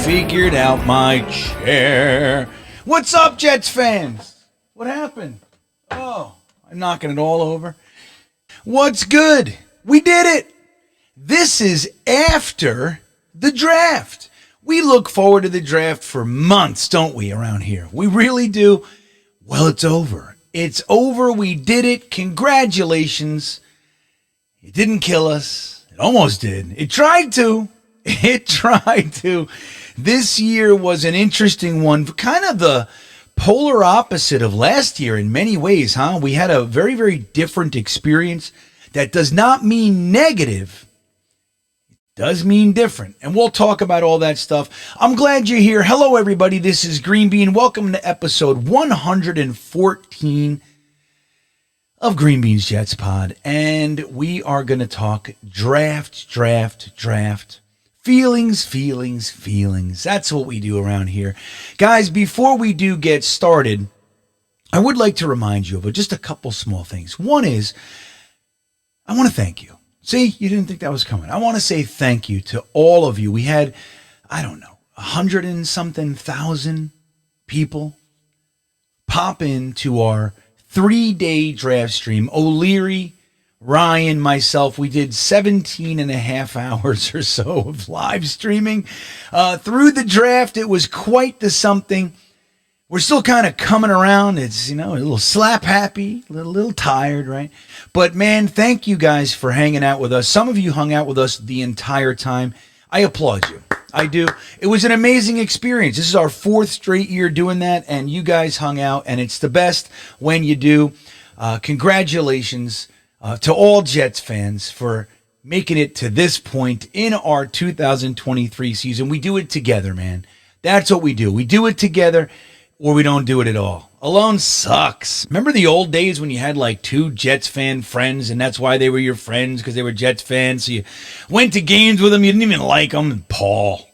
figured out my chair. What's up, Jets fans? What happened? Oh, I'm knocking it all over. What's good? We did it. This is after the draft. We look forward to the draft for months, don't we, around here? We really do. Well, it's over. It's over. We did it. Congratulations. It didn't kill us. It almost did. It tried to. It tried to. This year was an interesting one. Kind of the polar opposite of last year in many ways, huh? We had a very, very different experience. That does not mean negative. It does mean different. And we'll talk about all that stuff. I'm glad you're here. Hello, everybody. This is Green Bean. Welcome to episode 114 of Green Bean's Jets Pod. And we are going to talk draft. Feelings. That's what we do around here. Guys, before we do get started, I would like to remind you of just a couple small things. One is, I want to thank you. See, you didn't think that was coming. I want to say thank you to all of you. We had, 100 and something thousand people pop into our 3-day draft stream. O'Leary, Ryan, myself, we did 17 and a half hours or so of live streaming through the draft. It was quite the something. We're still kind of coming around. It's, a little slap happy, a little tired, right? But man, thank you guys for hanging out with us. Some of you hung out with us the entire time. I applaud you. I do. It was an amazing experience. This is our 4th straight year doing that, and you guys hung out, and it's the best when you do. Congratulations to all Jets fans for making it to this point in our 2023 season. We do it together, man. That's what we do. We do it together, or we don't do it at all. Alone sucks. Remember the old days when you had like 2 Jets fan friends, and that's why they were your friends, because they were Jets fans, so you went to games with them, you didn't even like them. And Paul,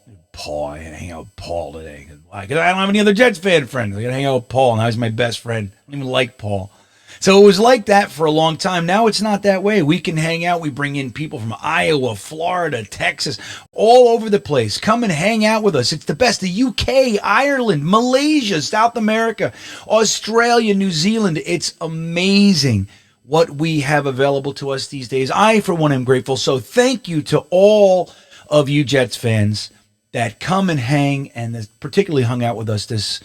I had to hang out with Paul today. Why? Because I don't have any other Jets fan friends. I got to hang out with Paul, and I was my best friend. I don't even like Paul. So it was like that for a long time. Now it's not that way. We can hang out. We bring in people from Iowa, Florida, Texas, all over the place. Come and hang out with us. It's the best. The UK, Ireland, Malaysia, South America, Australia, New Zealand. It's amazing what we have available to us these days. I, for one, am grateful. So thank you to all of you Jets fans that come and hang, and particularly hung out with us this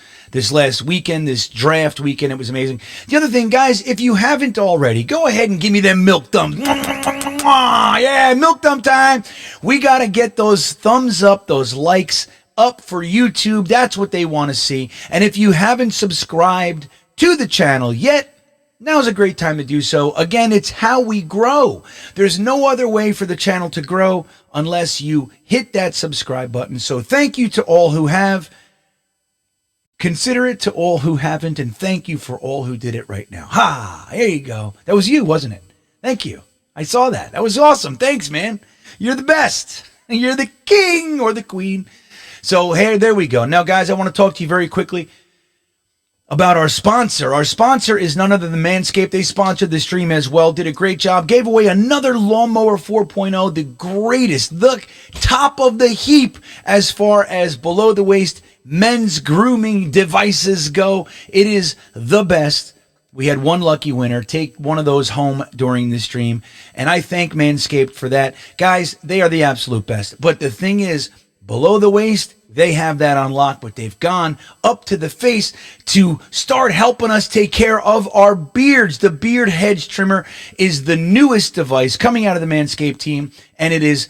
last weekend, this draft weekend. It was amazing. The other thing, guys, if you haven't already, go ahead and give me them milk thumbs. Yeah, milk thumb time. We got to get those thumbs up, those likes up for YouTube. That's what they want to see. And if you haven't subscribed to the channel yet, now's a great time to do so. Again, it's how we grow. There's no other way for the channel to grow unless you hit that subscribe button. So thank you to all who have. Consider it to all who haven't, and thank you for all who did it right now. Ha! There you go. That was you, wasn't it? Thank you. I saw that. That was awesome. Thanks, man. You're the best. You're the king or the queen. So, hey, there we go. Now, guys, I want to talk to you very quickly about our sponsor. Our sponsor is none other than Manscaped. They sponsored the stream as well, did a great job, gave away another Lawnmower 4.0, the greatest, the top of the heap as far as below the waist men's grooming devices go. It is the best. We had one lucky winner take one of those home during the stream, and I thank Manscaped for that. Guys, they are the absolute best. But the thing is, below the waist, they have that unlocked, but they've gone up to the face to start helping us take care of our beards. The Beard Hedge Trimmer is the newest device coming out of the Manscaped team, and it is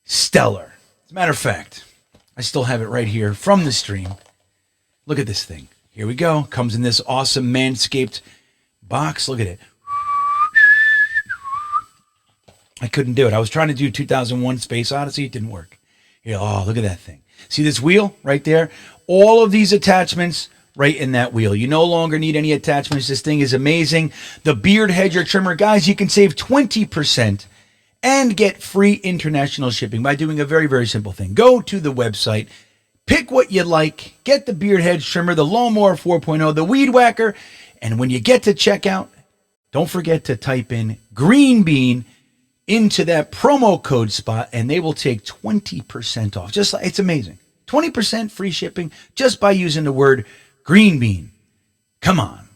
stellar. As a matter of fact, I still have it right here from the stream. Look at this thing. Here we go. Comes in this awesome Manscaped box. Look at it. I couldn't do it. I was trying to do 2001 Space Odyssey. It didn't work. Here, oh, look at that thing. See this wheel right there? All of these attachments right in that wheel. You no longer need any attachments. This thing is amazing. The Beard Hedger Trimmer. Guys, you can save 20% and get free international shipping by doing a very, very simple thing. Go to the website, pick what you like, get the Beard Hedge Trimmer, the Lawnmower 4.0, the Weed Whacker, and when you get to checkout, don't forget to type in Green Bean into that promo code spot, and they will take 20% off. Just like, it's amazing. 20% free shipping just by using the word green bean. Come on.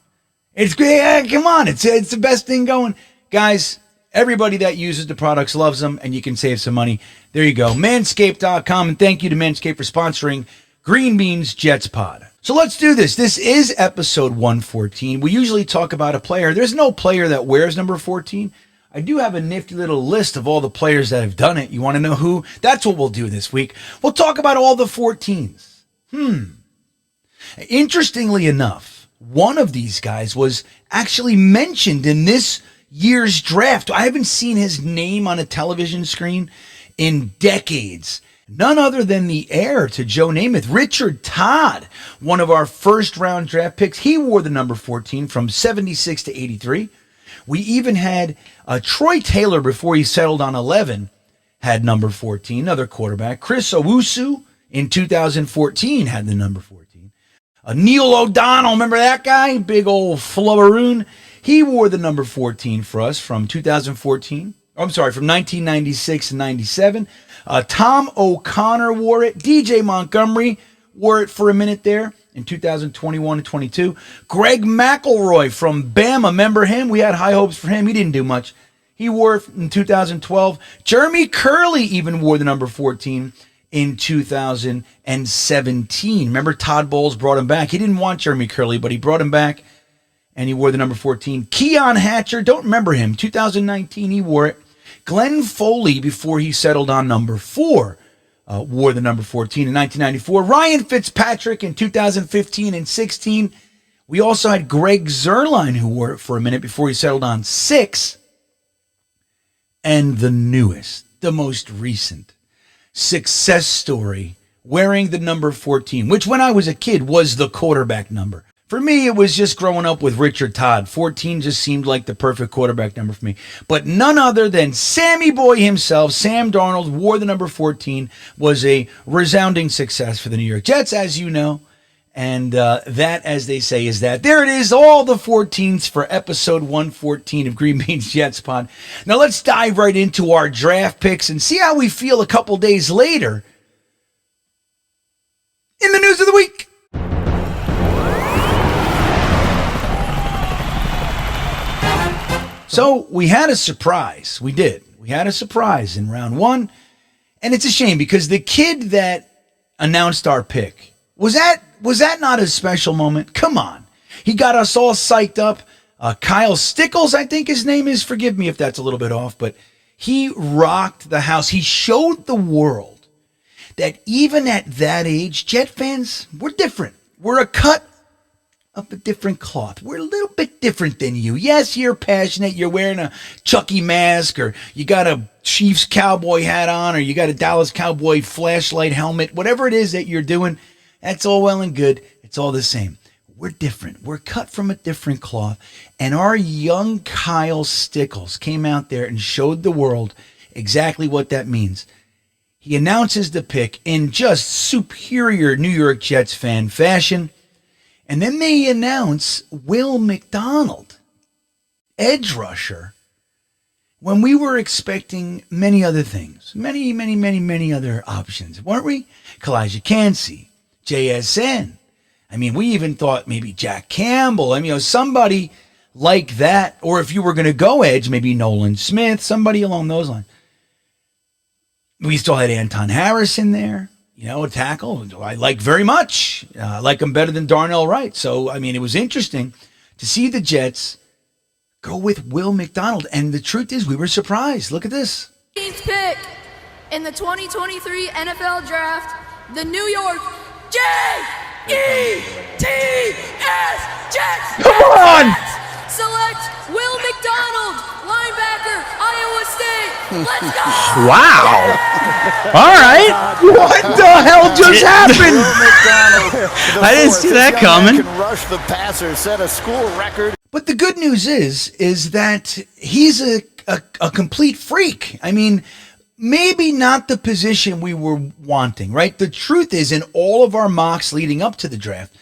It's great. Come on. It's the best thing going. Guys, everybody that uses the products loves them, and you can save some money. There you go. Manscaped.com, and thank you to Manscaped for sponsoring Green Beans Jets Pod. So let's do this. This is episode 114. We usually talk about a player. There's no player that wears number 14. I do have a nifty little list of all the players that have done it. You want to know who? That's what we'll do this week. We'll talk about all the 14s. Interestingly enough, one of these guys was actually mentioned in this year's draft. I haven't seen his name on a television screen in decades. None other than the heir to Joe Namath, Richard Todd, one of our first round draft picks. He wore the number 14 from 76 to 83. We even had Troy Taylor, before he settled on 11, had number 14, another quarterback. Chris Owusu in 2014 had the number 14. Neil O'Donnell, remember that guy? Big old flubberoon. He wore the number 14 for us from 2014. I'm sorry, from 1996 and 97. Tom O'Connor wore it. DJ Montgomery wore it for a minute there in 2021 and 22. Greg McElroy from Bama, remember him? We had high hopes for him. He didn't do much. He wore it in 2012. Jeremy Curley even wore the number 14 in 2017. Remember, Todd Bowles brought him back. He didn't want Jeremy Curley, but he brought him back, and he wore the number 14. Keon Hatcher, don't remember him. 2019, he wore it. Glenn Foley, before he settled on number 4, wore the number 14 in 1994. Ryan Fitzpatrick in 2015 and 16. We also had Greg Zuerlein, who wore it for a minute before he settled on 6. And the newest, the most recent success story, wearing the number 14, which when I was a kid was the quarterback number. For me, it was just growing up with Richard Todd. 14 just seemed like the perfect quarterback number for me. But none other than Sammy Boy himself, Sam Darnold, wore the number 14, was a resounding success for the New York Jets, as you know. And that, as they say, is that. There it is, all the 14s for episode 114 of Green Beans Jets Pod. Now let's dive right into our draft picks and see how we feel a couple days later in the news of the week. So we had a surprise. We did. We had a surprise in round 1. And it's a shame because the kid that announced our pick, was that not a special moment? Come on. He got us all psyched up. Kyle Stickles, I think his name is. Forgive me if that's a little bit off, but he rocked the house. He showed the world that even at that age, Jet fans, we're different. We're a cut of a different cloth. We're a little bit different than you. Yes, you're passionate. You're wearing a Chucky mask, or you got a Chiefs cowboy hat on, or you got a Dallas Cowboy flashlight helmet. Whatever it is that you're doing, that's all well and good. It's all the same. We're different. We're cut from a different cloth. And our young Kyle Stickles came out there and showed the world exactly what that means. He announces the pick in just superior New York Jets fan fashion. And then they announce Will McDonald, edge rusher, when we were expecting many other things. Many other options, weren't we? Kalijah Kancey, JSN. I mean, we even thought maybe Jack Campbell. I mean, somebody like that. Or if you were going to go edge, maybe Nolan Smith, somebody along those lines. We still had Anton Harris in there. A tackle I like very much. I like him better than Darnell Wright. So, I mean, it was interesting to see the Jets go with Will McDonald. And the truth is, we were surprised. Look at this. Pick in the 2023 NFL Draft, the New York Jets. Jets. Come on! Select Will McDonald, linebacker, Iowa State. Let's go! Wow. All right. What the hell just happened? I didn't see that coming. Can rush the passer, set a school record. But the good news is that he's a complete freak. I mean, maybe not the position we were wanting, right? The truth is, in all of our mocks leading up to the draft,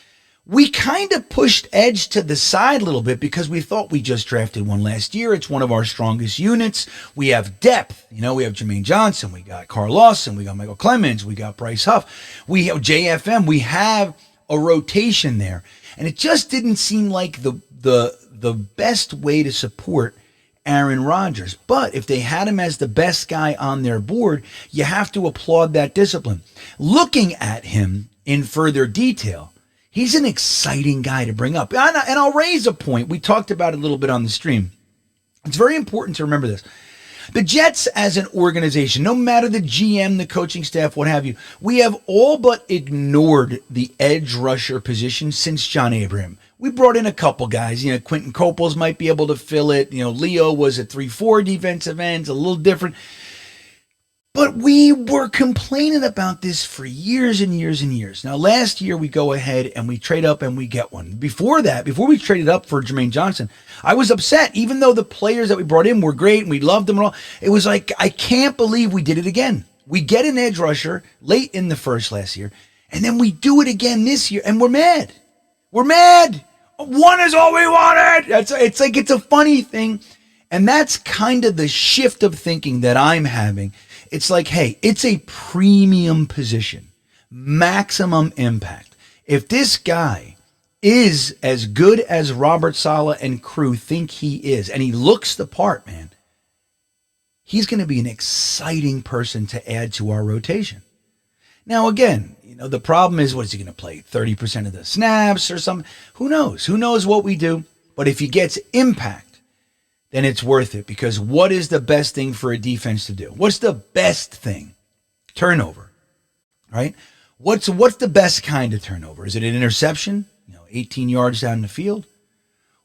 We kind of pushed edge to the side a little bit because we thought we just drafted one last year. It's one of our strongest units. We have depth. You know, we have Jermaine Johnson. We got Carl Lawson. We got Michael Clemens. We got Bryce Huff. We have JFM. We have a rotation there. And it just didn't seem like the best way to support Aaron Rodgers. But if they had him as the best guy on their board, you have to applaud that discipline. Looking at him in further detail, he's an exciting guy to bring up. And I'll raise a point. We talked about it a little bit on the stream. It's very important to remember this. The Jets as an organization, no matter the GM, the coaching staff, what have you, we have all but ignored the edge rusher position since John Abraham. We brought in a couple guys. You know, Quentin Coples might be able to fill it. You know, Leo was a 3-4 defensive ends, a little different. But we were complaining about this for years and years and years. Now, last year we go ahead and we trade up and we get one. Before that, before we traded up for Jermaine Johnson, I was upset. Even though the players that we brought in were great and we loved them and all, it was like, I can't believe we did it again. We get an edge rusher late in the first last year, and then we do it again this year, and we're mad. We're mad. One is all we wanted. It's like it's a funny thing. And that's kind of the shift of thinking that I'm having. It's like, hey, it's a premium position, maximum impact. If this guy is as good as Robert Saleh and crew think he is, and he looks the part, man, he's going to be an exciting person to add to our rotation. Now, again, you know, the problem is, what is he going to play? 30% of the snaps or something? Who knows? Who knows what we do? But if he gets impact, then it's worth it, because what is the best thing for a defense to do? What's the best thing? Turnover, right? What's the best kind of turnover? Is it an interception, 18 yards down the field?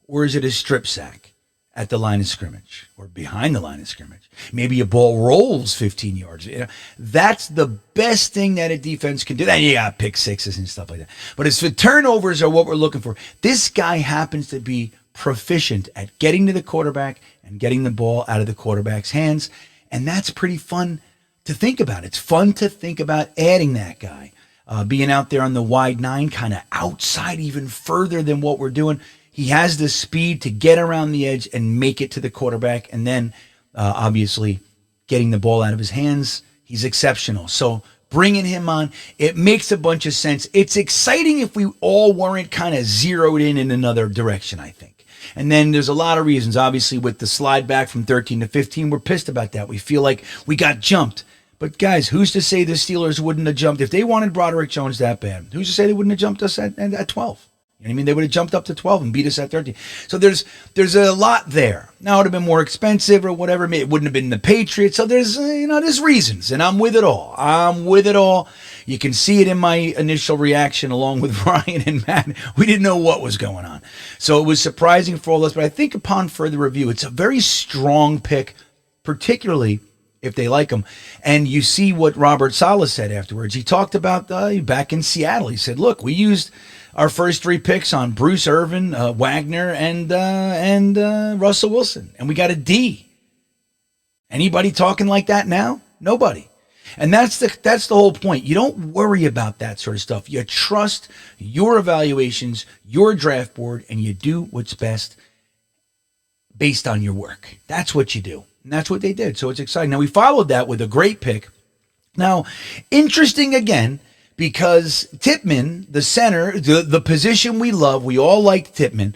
Or is it a strip sack at the line of scrimmage or behind the line of scrimmage? Maybe a ball rolls 15 yards. That's the best thing that a defense can do. Then you got pick sixes and stuff like that. But it's the turnovers are what we're looking for. This guy happens to be proficient at getting to the quarterback and getting the ball out of the quarterback's hands. And that's pretty fun to think about. It's fun to think about adding that guy, being out there on the wide nine, kind of outside even further than what we're doing. He has the speed to get around the edge and make it to the quarterback. And then obviously getting the ball out of his hands, he's exceptional. So bringing him on, it makes a bunch of sense. It's exciting if we all weren't kind of zeroed in another direction, I think. And then there's a lot of reasons. Obviously, with the slide back from 13 to 15, we're pissed about that. We feel like we got jumped. But guys, who's to say the Steelers wouldn't have jumped? If they wanted Broderick Jones that bad, who's to say they wouldn't have jumped us at 12? You know what I mean? They would have jumped up to 12 and beat us at 13. So there's a lot there. Now it would have been more expensive or whatever. It wouldn't have been the Patriots. So there's reasons, and I'm with it all. You can see it in my initial reaction along with Ryan and Matt. We didn't know what was going on. So it was surprising for all of us. But I think upon further review, it's a very strong pick, particularly if they like him. And you see what Robert Saleh said afterwards. He talked about back in Seattle. He said, look, we used our first 3 picks on Bruce Irvin, Wagner, and Russell Wilson. And we got a D. Anybody talking like that now? Nobody. And that's the whole point. You don't worry about that sort of stuff. You trust your evaluations, your draft board, and you do what's best based on your work. That's what you do. And that's what they did. So it's exciting. Now, we followed that with a great pick. Now, interesting again, because Tippmann, the center, the position we love, we all liked Tippmann,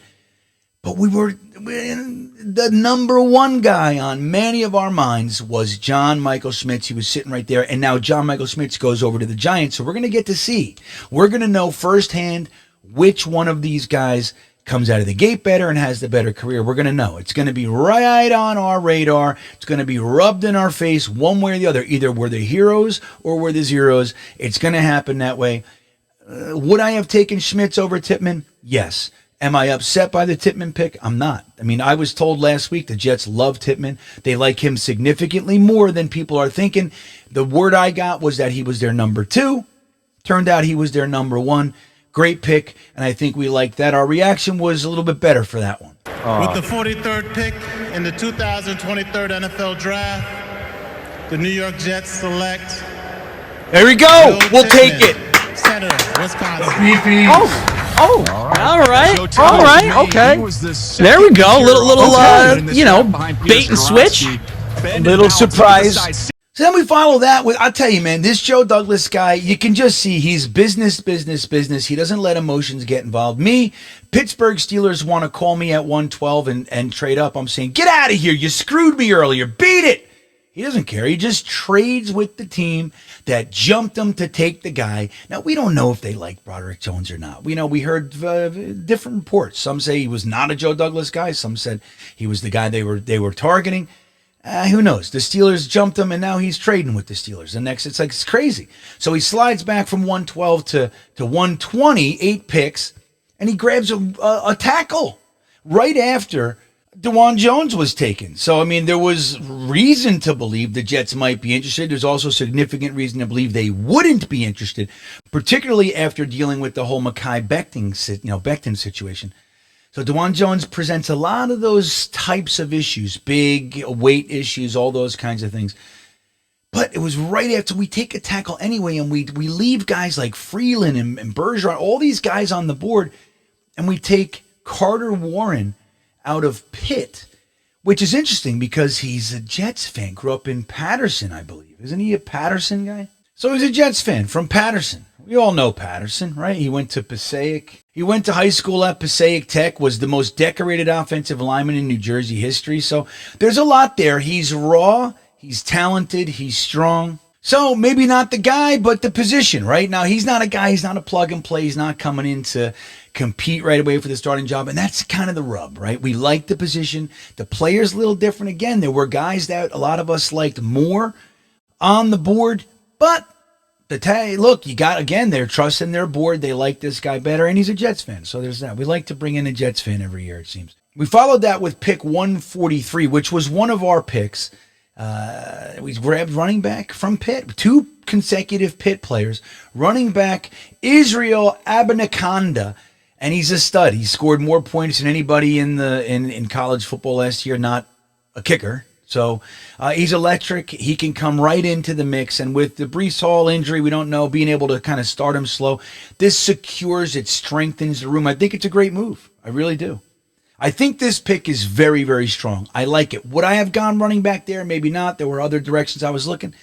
but the number one guy on many of our minds was John Michael Schmitz. He was sitting right there, and now John Michael Schmitz goes over to the Giants, so we're going to get to see. We're going to know firsthand which one of these guys comes out of the gate better and has the better career. We're going to know. It's going to be right on our radar. It's going to be rubbed in our face one way or the other. Either we're the heroes or we're the zeros. It's going to happen that way. Would I have taken Schmitz over Tippmann? Yes. Am I upset by the Tippmann pick? I'm not. I mean, I was told last week the Jets love Tippmann. They like him significantly more than people are thinking. The word I got was that he was their number 2. Turned out he was their number 1. Great pick, and I think we like that. Our reaction was a little bit better for that one. With the 43rd pick in the 2023 NFL Draft, the New York Jets select. There we go. We'll take it. Center, Wisconsin. Beefy. Oh, all right, okay. There we go. Little bait and switch. Little surprise. So then we follow that with, I'll tell you, man, this Joe Douglas guy, you can just see he's business. He doesn't let emotions get involved. Me, Pittsburgh Steelers want to call me at 112 and trade up. I'm saying, get out of here. You screwed me earlier. Beat it. He doesn't care. He just trades with the team that jumped him to take the guy. Now, we don't know if they like Broderick Jones or not. We heard different reports. Some say he was not a Joe Douglas guy. Some said he was the guy they were targeting. Who knows? The Steelers jumped him, and now he's trading with the Steelers. The next, it's crazy. So he slides back from 112 to 120, 8 picks, and he grabs a tackle right after DeJuan Jones was taken. So, I mean, there was reason to believe the Jets might be interested. There's also significant reason to believe they wouldn't be interested, particularly after dealing with the whole Mekhi Becton situation. So DeJuan Jones presents a lot of those types of issues, big weight issues, all those kinds of things. But it was right after we take a tackle anyway, and we leave guys like Freeland and Bergeron, all these guys on the board, and we take Carter Warren out of Pitt, which is interesting because he's a Jets fan, grew up in Patterson, I believe. Isn't he a Patterson guy? So he's a Jets fan from Patterson. We all know Patterson, right? He went to Passaic. He went to high school at Passaic Tech, was the most decorated offensive lineman in New Jersey history. So there's a lot there. He's raw, he's talented, he's strong. So maybe not the guy, but the position, right? Now, he's not a guy, he's not a plug and play. He's not coming in to compete right away for the starting job. And that's kind of the rub, right? We like the position. The player's a little different. Again, there were guys that a lot of us liked more on the board, but look, you got, again, they're trusting their board. They like this guy better, and he's a Jets fan. So there's that. We like to bring in a Jets fan every year, it seems. We followed that with pick 143, which was one of our picks. We grabbed running back from Pitt, 2 consecutive Pitt players. Running back Israel Abanikanda, and he's a stud. He scored more points than anybody in college football last year, not a kicker. So he's electric. He can come right into the mix. And with the Breece Hall injury, we don't know, being able to kind of start him slow, this secures, it strengthens the room. I think it's a great move. I really do. I think this pick is very, very strong. I like it. Would I have gone running back there? Maybe not. There were other directions I was looking.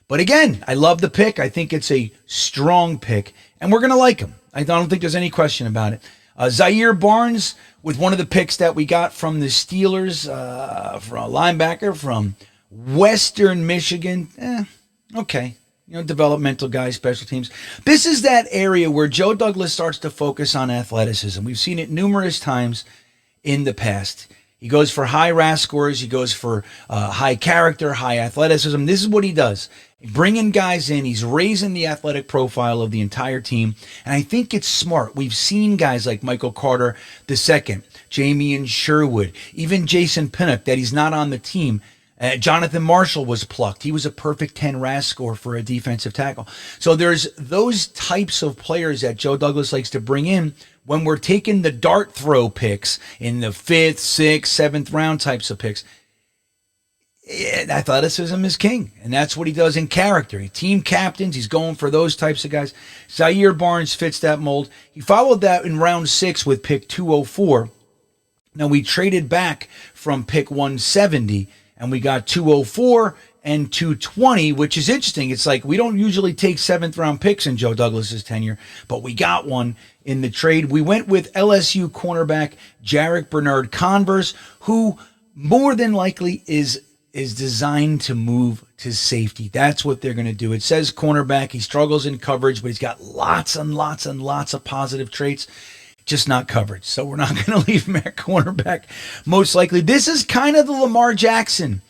But again, I love the pick. I think it's a strong pick. And we're going to like him. I don't think there's any question about it. Zaire Barnes with one of the picks that we got from the Steelers, for a linebacker from Western Michigan. Okay. Developmental guy, special teams. This is that area where Joe Douglas starts to focus on athleticism. We've seen it numerous times in the past. He goes for high RAS scores. He goes for high character, high athleticism. This is what he does. Bringing guys in. He's raising the athletic profile of the entire team. And I think it's smart. We've seen guys like Michael Carter II, Jamie Sherwood, even Jason Pinnock, that he's not on the team. Jonathan Marshall was plucked. He was a perfect 10 RAS score for a defensive tackle. So there's those types of players that Joe Douglas likes to bring in when we're taking the dart throw picks in the 5th, 6th, 7th round types of picks. Athleticism is king, and that's what he does in character. Team captains, he's going for those types of guys. Zaire Barnes fits that mold. He followed that in round 6 with pick 204. Now, we traded back from pick 170, and we got 204 and 220, which is interesting. It's like we don't usually take 7th round picks in Joe Douglas's tenure, but we got one in the trade. We went with LSU cornerback Jarek Bernard-Converse, who more than likely is designed to move to safety. That's what they're going to do. It says cornerback. He struggles in coverage, but he's got lots and lots and lots of positive traits, just not coverage. So we're not going to leave him at cornerback, most likely. This is kind of the Lamar Jackson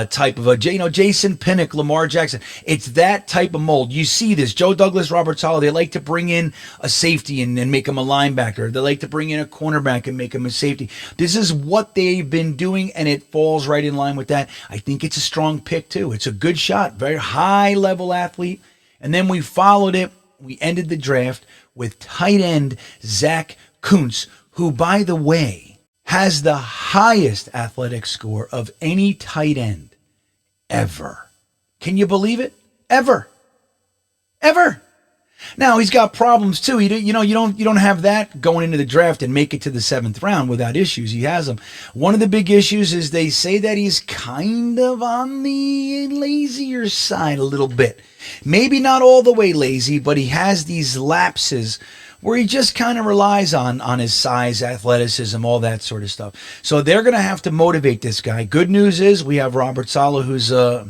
type of Jason Pinnock, Lamar Jackson. It's that type of mold. You see this. Joe Douglas, Robert Saleh, they like to bring in a safety and make him a linebacker. They like to bring in a cornerback and make him a safety. This is what they've been doing, and it falls right in line with that. I think it's a strong pick, too. It's a good shot. Very high-level athlete. And then we followed it. We ended the draft with tight end Zach Kuntz, who, by the way, has the highest athletic score of any tight end ever. Can you believe it? Ever. Now he's got problems too. You don't have that going into the draft and make it to the 7th round without issues. He has them. One of the big issues is they say that he's kind of on the lazier side a little bit. Maybe not all the way lazy, but he has these lapses where he just kind of relies on his size, athleticism, all that sort of stuff. So they're going to have to motivate this guy. Good news is we have Robert Saleh, who's a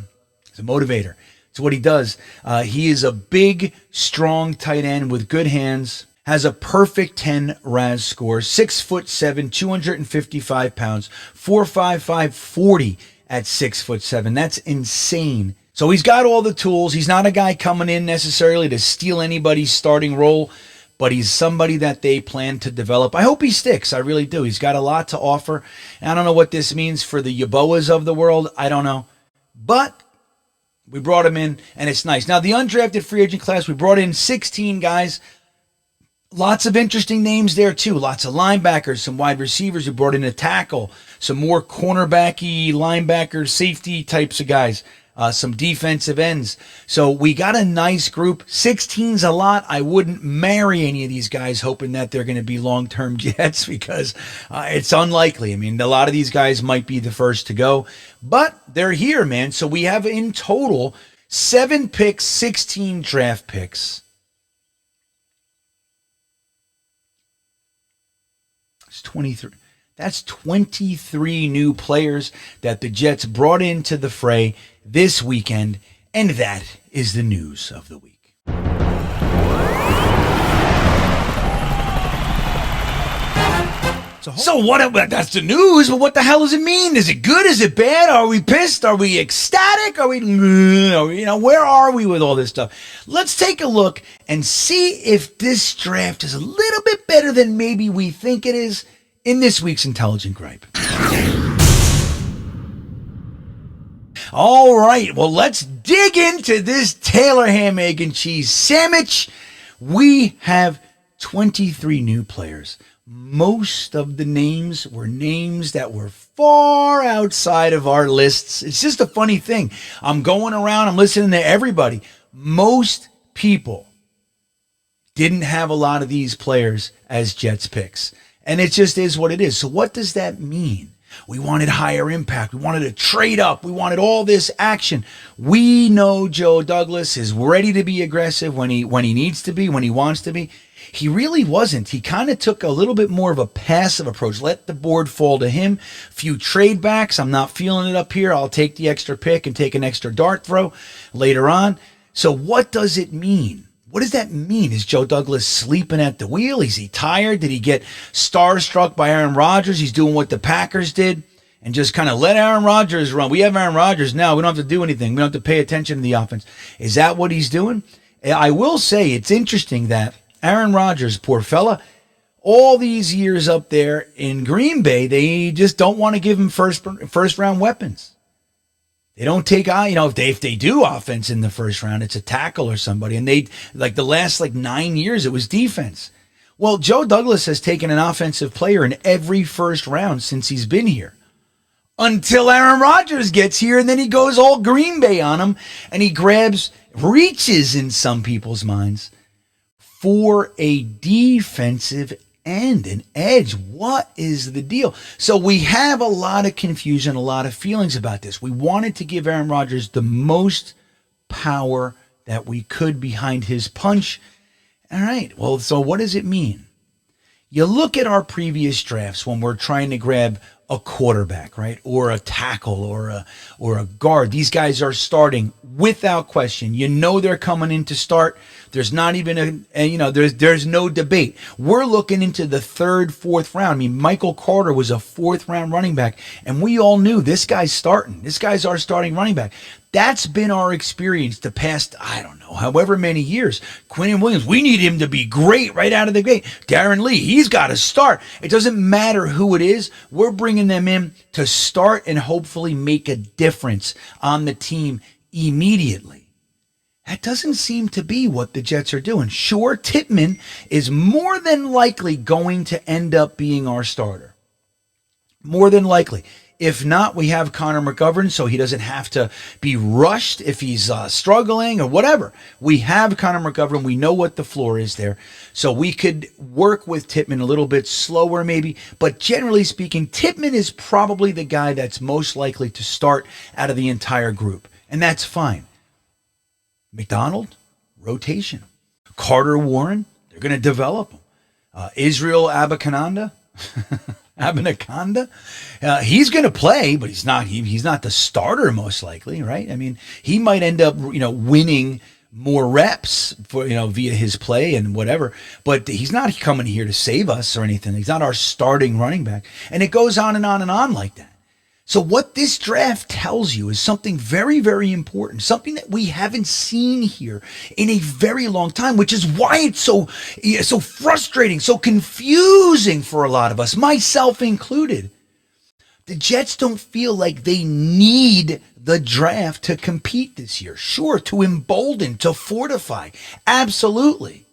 motivator. It's what he does. He is a big, strong tight end with good hands. Has a perfect 10 RAS score. 6'7", 255 pounds, 4.55 40 at 6'7". That's insane. So he's got all the tools. He's not a guy coming in necessarily to steal anybody's starting role, but he's somebody that they plan to develop. I hope he sticks. I really do. He's got a lot to offer. And I don't know what this means for the Yeboahs of the world. I don't know. But we brought him in, and it's nice. Now, the undrafted free agent class, we brought in 16 guys. Lots of interesting names there, too. Lots of linebackers, some wide receivers. We brought in a tackle, some more cornerbacky, linebacker, safety types of guys, some defensive ends. So we got a nice group. 16's a lot. I wouldn't marry any of these guys hoping that they're going to be long-term Jets because it's unlikely. I mean, a lot of these guys might be the first to go. But they're here, man. So we have in total 7 picks, 16 draft picks. It's 23. That's 23 new players that the Jets brought into the fray this weekend. And that is the news of the week. So what? That's the news, but what the hell does it mean? Is it good? Is it bad? Are we pissed? Are we ecstatic? Are we, where are we with all this stuff? Let's take a look and see if this draft is a little bit better than maybe we think it is in this week's Intelligent Gripe. All right, well, let's dig into this Taylor ham, egg, and cheese sandwich. We have 23 new players. Most of the names were names that were far outside of our lists. It's just a funny thing. I'm going around, I'm listening to everybody. Most people didn't have a lot of these players as Jets picks. And it just is what it is. So what does that mean? We wanted higher impact. We wanted to trade up. We wanted all this action. We know Joe Douglas is ready to be aggressive when he needs to be, when he wants to be. He really wasn't. He kind of took a little bit more of a passive approach. Let the board fall to him. Few trade backs. I'm not feeling it up here. I'll take the extra pick and take an extra dart throw later on. So what does it mean? What does that mean? Is Joe Douglas sleeping at the wheel? Is he tired? Did he get starstruck by Aaron Rodgers? He's doing what the Packers did and just kind of let Aaron Rodgers run. We have Aaron Rodgers now. We don't have to do anything. We don't have to pay attention to the offense. Is that what he's doing? I will say it's interesting that Aaron Rodgers, poor fella, all these years up there in Green Bay, they just don't want to give him first round weapons. They don't take if they do offense in the first round, it's a tackle or somebody. And they the last 9 years, it was defense. Well, Joe Douglas has taken an offensive player in every first round since he's been here. Until Aaron Rodgers gets here, and then he goes all Green Bay on him, and he reaches in some people's minds for a defensive end, an edge. What is the deal? So we have a lot of confusion, a lot of feelings about this. We wanted to give Aaron Rodgers the most power that we could behind his punch. All right, well, so what does it mean? You look at our previous drafts when we're trying to grab a quarterback, right? Or a tackle or a guard. These guys are starting without question. You know they're coming in to start. There's not even there's no debate. We're looking into the 3rd, 4th round. I mean, Michael Carter was a 4th round running back, and we all knew this guy's starting. This guy's our starting running back. That's been our experience the past, however many years. Quinnen Williams, we need him to be great right out of the gate. Darren Lee, he's got to start. It doesn't matter who it is. We're bringing them in to start and hopefully make a difference on the team immediately. That doesn't seem to be what the Jets are doing. Sure, Tippmann is more than likely going to end up being our starter. More than likely. if not, we have Connor McGovern, so he doesn't have to be rushed if he's struggling or whatever. We have Connor McGovern. We know what the floor is there. So we could work with Tippmann a little bit slower maybe. But generally speaking, Tippmann is probably the guy that's most likely to start out of the entire group. And that's fine. McDonald, rotation. Carter Warren, they're going to develop him. Israel Abanikanda, he's going to play, but he's not the starter most likely, right? I mean, he might end up, winning more reps for, via his play and whatever, but he's not coming here to save us or anything. He's not our starting running back. And it goes on and on and on like that. So what this draft tells you is something very, very important, something that we haven't seen here in a very long time, which is why it's so frustrating, so confusing for a lot of us, myself included. The Jets don't feel like they need the draft to compete this year. Sure, to embolden, to fortify, absolutely.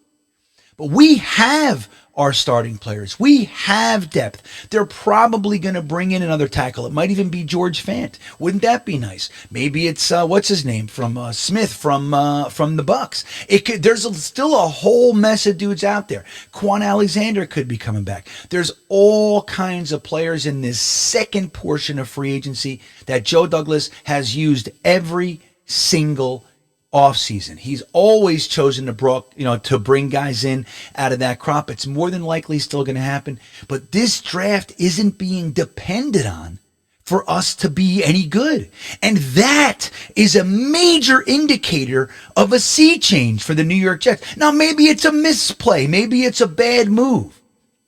But we have our starting players. We have depth. They're probably going to bring in another tackle. It might even be George Fant. Wouldn't that be nice? Maybe it's what's his name from Smith from the Bucks. There's still a whole mess of dudes out there. Quan Alexander could be coming back. There's all kinds of players in this second portion of free agency that Joe Douglas has used every single offseason. He's always chosen to bring guys in out of that crop. It's more than likely still going to happen. But this draft isn't being depended on for us to be any good. And that is a major indicator of a sea change for the New York Jets. Now, maybe it's a misplay. Maybe it's a bad move.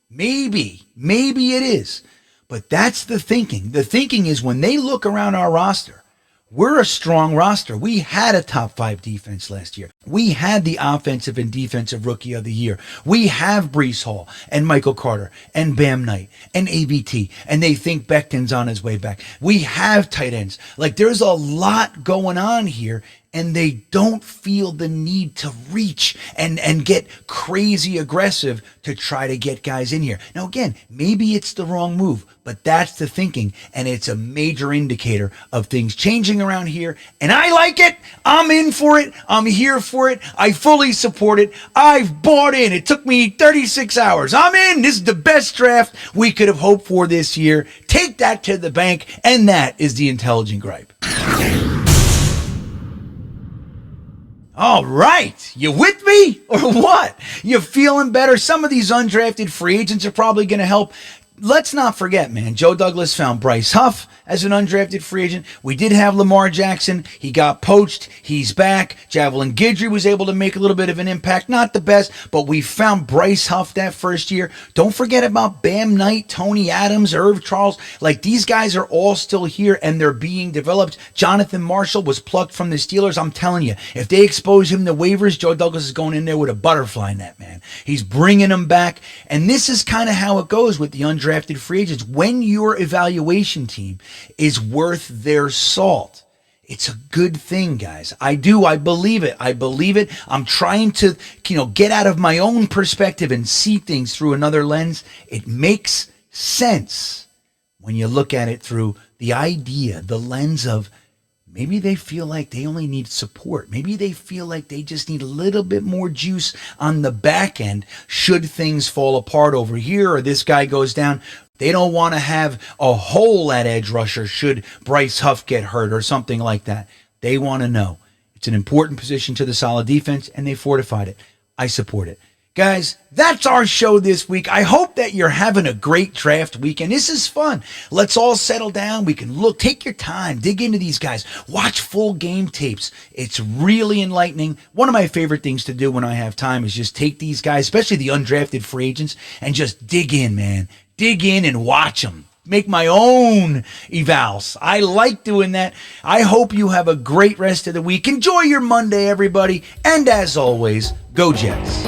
Maybe it is. But that's the thinking. The thinking is when they look around our roster, we're a strong roster. We had a top 5 defense last year. We had the offensive and defensive rookie of the year. We have Breece Hall and Michael Carter and Bam Knight and ABT, and they think Becton's on his way back. We have tight ends. Like, there's a lot going on here, and they don't feel the need to reach and get crazy aggressive to try to get guys in here. Now, again, maybe it's the wrong move, but that's the thinking, and it's a major indicator of things changing around here, and I like it. I'm in for it. I'm here for it. I fully support it. I've bought in. It took me 36 hours. I'm in. This is the best draft we could have hoped for this year. Take that to the bank, and that is the Intelligent Gripe. All right. You with me or what? You feeling better? Some of these undrafted free agents are probably going to help. Let's not forget, man, Joe Douglas found Bryce Huff as an undrafted free agent. We did have Lamar Jackson. He got poached. He's back. Javelin Guidry was able to make a little bit of an impact. Not the best, but we found Bryce Huff that first year. Don't forget about Bam Knight, Tony Adams, Irv Charles. Like, these guys are all still here, and they're being developed. Jonathan Marshall was plucked from the Steelers. I'm telling you, if they expose him to waivers, Joe Douglas is going in there with a butterfly net, man. He's bringing them back, and this is kind of how it goes with the undrafted free agents. When your evaluation team is worth their salt, it's a good thing, guys. I believe it. I'm trying to, get out of my own perspective and see things through another lens. It makes sense when you look at it through the lens of maybe they feel like they only need support. Maybe they feel like they just need a little bit more juice on the back end should things fall apart over here or this guy goes down. They don't want to have a hole at edge rusher should Bryce Huff get hurt or something like that. They want to know. It's an important position to the solid defense, and they fortified it. I support it. Guys, that's our show this week. I hope that you're having a great draft weekend. This is fun. Let's all settle down. We can take your time, dig into these guys, watch full game tapes. It's really enlightening. One of my favorite things to do when I have time is just take these guys, especially the undrafted free agents, and just dig in, man. Dig in and watch them. Make my own evals. I like doing that. I hope you have a great rest of the week. Enjoy your Monday, everybody. And as always, go Jets.